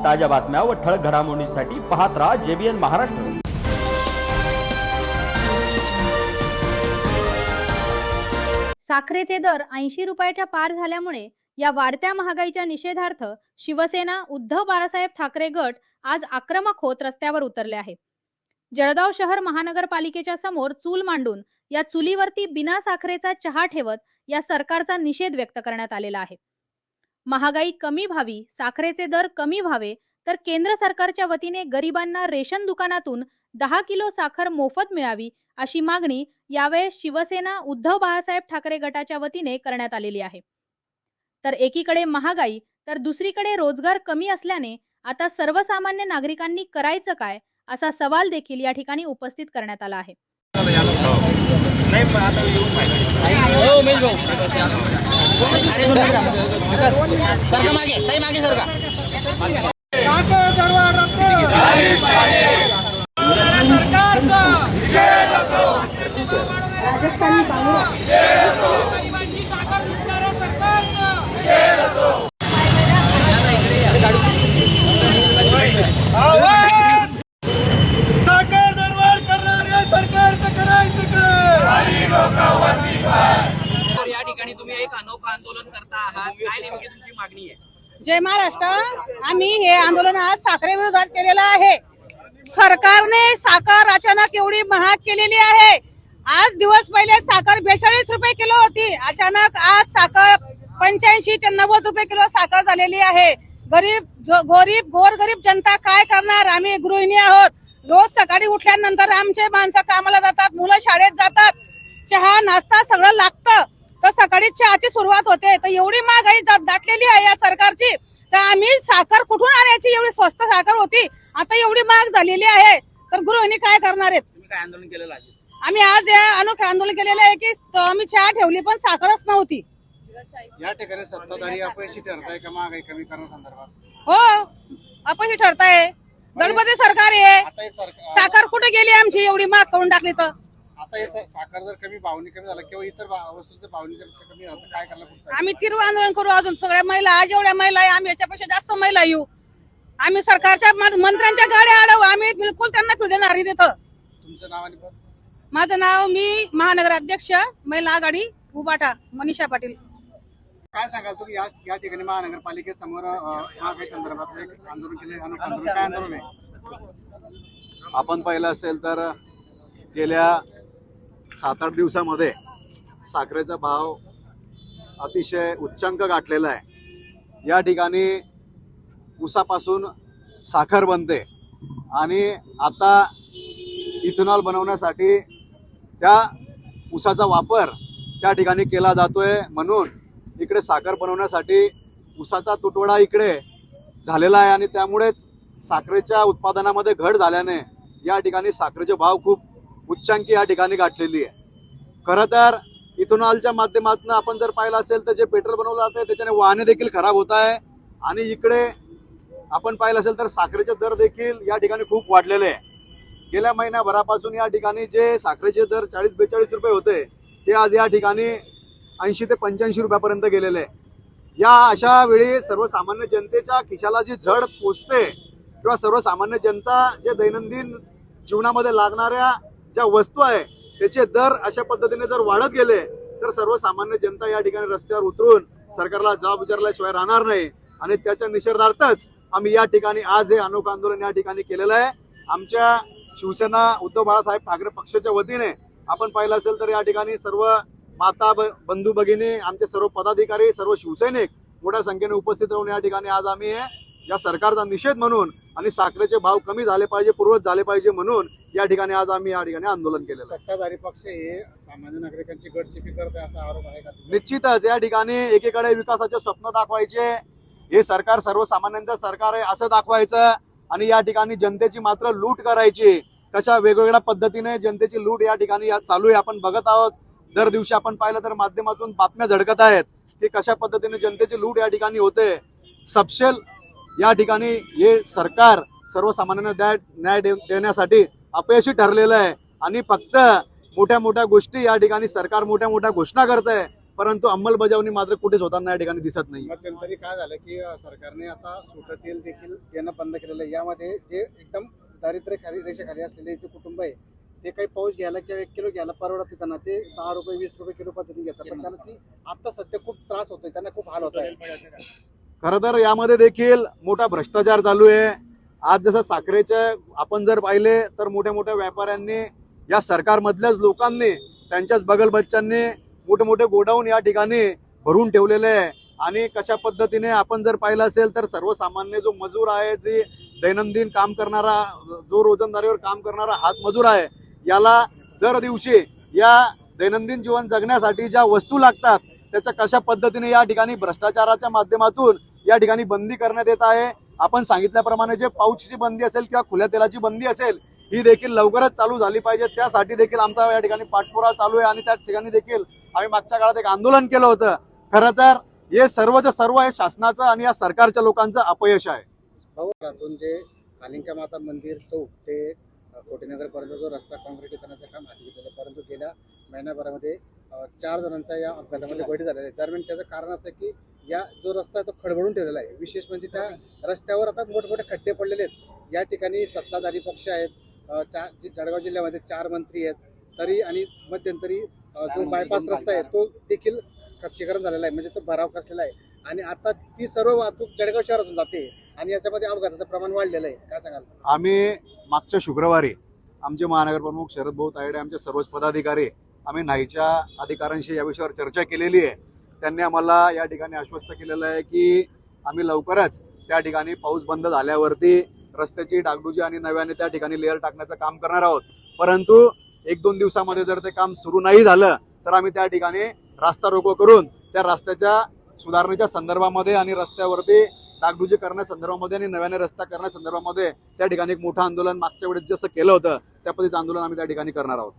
ताज्या बातम्या व ठळक घडामोडींसाठी पाहत राहा JBN महाराष्ट्र। साखरेचे दर 80 रुपयाच्या पार झाल्यामुळे या वाढत्या महागाईच्या निषेधार्थ शिवसेना उद्धव बाळासाहेब ठाकरे गट आज आक्रमक होत रस्त्यावर उतरले आहे। जळगाव शहर महानगरपालिकेच्या समोर चूल मांडून या चुलीवरती बिना साखरेचा चहा ठेवत या सरकारचा निषेध व्यक्त करण्यात आलेला आहे। महागाई कमी व्हावी, साखरेचे दर कमी व्हावे, तर केंद्र सरकारच्या वतीने गरिबांना रेशन दुकानातून 10 किलो साखर मोफत मिळावी अशी मागणी यावेळेस शिवसेना उद्धव बाळासाहेब ठाकरे गटाच्या वतीने करण्यात आलेली आहे। तर एकीकडे महागाई तर दुसरीकडे रोजगार कमी असल्याने आता सर्वसामान्य नागरिकांनी करायचं काय असा सवाल देखील या ठिकाणी उपस्थित करण्यात आला आहे। साखर दरवाढ करणाऱ्या सरकारचं करायचं काय? या ठिकाणी तुम्ही एक अनोखं आंदोलन करता आहात, काय नेमकी तुमची मागणी आहे? जय महाराष्ट्र। आम्ही हे आंदोलन आज साखरेविरोधात केलेलं आहे। सरकारने साखर अचानक एवढी महाग केलेली आहे। आज दिवस पहिले साखर 42 रुपये किलो होती, अचानक आज साखर 85 ते 90 रुपये किलो साखर झालेली आहे। गोरगरीब जनता काय करणार? आम्ही गृहिणी आहोत। रोज सकाळी उठल्यानंतर आमचे माणसं कामाला जातात, मुलं शाळेत जातात, चहा नाश्ता सगळं लागतं, तर सकाळी चहाची सुरुवात होते। तर एवढी महागाई दाटलेली आहे या सरकारची, तर आम्ही साखर कुठून आणायची? एवढी स्वस्त साखर होती, आता एवढी महाग झालेली आहे, तर गृहिणी काय करणार आहेत? तुम्ही काय आंदोलन केलेलं आहे? आम्ही आज या अनोखे आंदोलन केलेलं आहे की आम्ही चहा ठेवली पण साखरच नव्हती। या ठिकाणी सत्ताधारी अपयशी ठरताय का महागाई कमी करण्यासंदर्भात? हो, अपयशी ठरताय। गणपती सरकार आहे, आता हे साखर कुठे गेली आमची? एवढी महाग करून टाकली तर आता हे साखर जर भावनी कमी झाला किंवा इतर वस्तूंचं भावनी कमी झालं तर काय करणार पुढचं? आम्ही तीव्र आंदोलन करू। अजून सगळ्या महिला, आज एवढ्या महिला आहे, आम्ही याच्यापेक्षा जास्त महिला येऊ। आम्ही सरकारच्या मंत्र्यांच्या गाड्या अडवू, आम्ही बिलकुल त्यांना फिरू देणार नाही तिथं। तुमचं नाव आणि पद? माझं नाव, मी महानगर अध्यक्ष महिला आघाडी उबाटा, मनीषा पाटील। काय सांगाल तुम्ही या ठिकाणी महानगरपालिकेसमोर महागाई संदर्भात एक आंदोलन केले, आंदोलन काय आंदोलन आहे? आपण पाहिलं असेल तर गेल्या 7-8 दिवसामध्ये साखरेचा भाव अतिशय उच्चांक गाठलेला आहे। या ठिकाणी ऊसापासून साखर बनते आणि आता इथेनॉल बनवण्यासाठी त्या ऊसाचा वापर त्या ठिकाणी केला जातोय, म्हणून इकडे साखर बनवण्यासाठी ऊसाचा तुटवडा इकडे झालेला आहे आणि त्यामुळेच साखरेच्या उत्पादनामध्ये घट झाल्याने या ठिकाणी साखरेचे भाव खूप उच्चांकी या ठिकाणी गाठलेली आहे। खरं तर इथेनॉलच्या माध्यमातून आपण जर पाहिलं असेल तर जे पेट्रोल बनवलं जातं त्याच्याने वाहने देखील खराब होत आहे आणि इकडे आपण पाहिलं असेल तर साखरेचे दर देखील या ठिकाणी खूप वाढलेले आहे। गेल्या महिन्याभरापासून या ठिकाणी जे साखरेचे दर 40-42 रुपये होते ते आज या ठिकाणी 80 ते 85 रुपयापर्यंत गेलेले आहे। या अशा वेळी सर्वसामान्य जनतेच्या खिशाला जी झड पोचते किंवा सर्वसामान्य जनता जे दैनंदिन जीवनामध्ये लागणाऱ्या ज्या वस्तू आहे त्याचे दर अशा पद्धतीने जर वाढत गेले तर सर्वसामान्य जनता या ठिकाणी रस्त्यावर उतरून सरकारला जबाब विचारल्याशिवाय राहणार नाही आणि त्याच्या निषेधार्थच आम्ही या ठिकाणी आज हे अनोखं आंदोलन या ठिकाणी केलेलं आहे। आमच्या शिवसेना उद्धव बाळासाहेब ठाकरे पक्षाच्या वतीने आपण पाहिलं असेल तर या ठिकाणी सर्व माता बंधू भगिनी, आमचे सर्व पदाधिकारी, सर्व शिवसैनिक मोठ्या संख्येने उपस्थित राहून या ठिकाणी आज आम्ही या सरकारचा निषेध म्हणून आणि साखरेचे भाव कमी झाले पाहिजे, पूर्ववत झाले पाहिजे म्हणून या ठिकाणी आज आम्ही या ठिकाणी आंदोलन केलेलं आहे। सत्ताधारी पक्ष हे सामान्य नागरिकांची गटचिपी करते असा आरोप आहे का? निश्चितच या ठिकाणी एकीकडे विकासाचे स्वप्न दाखवायचे, हे सरकार सर्वसामान्यांचं सरकार आहे असं दाखवायचं आणि या ठिकाणी जनतेची मात्र लूट करायची। कशा वेगवेगळ्या पद्धतीने जनतेची लूट या ठिकाणी चालू आहे आपण बघत आहोत। दर दिवशी आपण पाहिलं तर माध्यमातून बातम्या झळकत आहेत की कशा पद्धतीने जनतेची लूट या ठिकाणी होते। सपशेल या ठिकाणी हे सरकार सर्वसामान्यांना न्याय देण्यासाठी अपयशी ठरलेलं आहे आणि फक्त मोठ्या मोठ्या गोष्टी या ठिकाणी सरकार मोठ्या मोठ्या घोषणा करत आहे परंतु अंमलबजावणी मात्र कुठेच होताना या ठिकाणी दिसत नाही. मध्यंतरी काय झालं की सरकारने आता सुटं तेल देखील देणं बंद केलेलं आहे. यामध्ये जे एकदम दारिद्र्य रेषेखाली असलेले जे कुटुंब आहे ते काही पाऊस घ्यायला किंवा 1 किलो घ्यायला परवडत त्यांना ते 10 रुपये 20 रुपये किलो पद्धतीने घेतात, पण त्यांना ती आता सध्या खूप त्रास होतोय, त्यांना खूप हाल होत आहे. खरं तर यामध्ये देखील मोठा भ्रष्टाचार चालू आहे. आज जसं साखरेचे आपण जर पाहिले तर मोठ्या मोठ्या व्यापाऱ्यांनी या सरकारमधल्याच लोकांनी त्यांच्याच बगल बच्चांनी मोठे मोठे गोडाऊन या ठिकाणी भरून ठेवलेले आहे. आणि कशा पद्धतीने आपण जर पाहिलं असेल तर सर्वसामान्य जो मजूर आहे, जे दैनंदिन काम करणारा, जो रोजंदारीवर काम करणारा हातमजूर आहे, याला दर दिवशी या दैनंदिन जीवन जगण्यासाठी ज्या वस्तू लागतात त्याच्या कशा पद्धतीने या ठिकाणी भ्रष्टाचाराच्या माध्यमातून या ठिकाणी बंदी करण्यात येत आहे. आपण सांगितल्याप्रमाणे जे पाऊचची बंदी असेल किंवा खुल्या तेलाची बंदी असेल ही देखील लवकरच चालू झाली पाहिजे. त्यासाठी देखील आमचा या ठिकाणी पाठपुरावा चालू आहे आणि त्या ठिकाणी देखील आम्ही मागच्या काळात एक आंदोलन केलं होतं. खरं तर हे सर्वच्या सर्व हे शासनाचं आणि या सरकारच्या लोकांचं अपयश आहे. भाऊ, जे कालिंका माता मंदिर चौक ते कोटीनगर पर्यंत जो रस्ता काँक्रिटीकरणाचं काम हाती घेतलेलं, परंतु गेल्या महिन्याभरामध्ये 4 जणांचा या अपघातामध्ये बळी झालेला आहे. दरम्यान त्याचं कारण असं की या जो रस्ता आहे तो खडबडून ठेवलेला आहे. विशेष म्हणजे त्या रस्त्यावर आता मोठमोठे खड्डे पडलेले आहेत. या ठिकाणी सत्ताधारी पक्ष आहेत, जळगाव जिल्ह्यामध्ये 4 मंत्री आहेत तरी, आणि मध्यंतरी जो बायपास रस्ता आहे तो देखील खच्चीकरण झालेला आहे, म्हणजे तो भराव कसलेला आहे. आणि आता ती सर्व वाहतूक जळगाव शहरातून जाते आणि याच्यामध्ये अपघाताचं प्रमाण वाढलेलं आहे. काय सांगाल? आम्ही मागच्या शुक्रवारी आमचे महानगर प्रमुख शरद भाऊ तायडे, आमचे सर्वच पदाधिकारी, आम्ही नाहीच्या अधिकाऱ्यांशी या विषयावर चर्चा केलेली आहे. त्यांनी आम्हाला या ठिकाणी आश्वस्त केलेलं आहे की आम्ही लवकरच त्या ठिकाणी पाऊस बंद झाल्यावरती रस्त्याची डागडुजी आणि नव्याने त्या ठिकाणी लेअर टाकण्याचं काम करणार आहोत. परंतु 1-2 दिवसामध्ये जर ते काम सुरू नाही झालं तर आम्ही त्या ठिकाणी रास्ता रोको करून त्या रस्त्याच्या सुधारणेच्या संदर्भामध्ये आणि रस्त्यावरती डागडुजी करण्यासंदर्भामध्ये आणि नव्याने रस्ता करण्यासंदर्भामध्ये त्या ठिकाणी एक मोठं आंदोलन मागच्या वेळेस जसं केलं होतं त्या पद्धतीचं आंदोलन आम्ही त्या ठिकाणी करणार आहोत.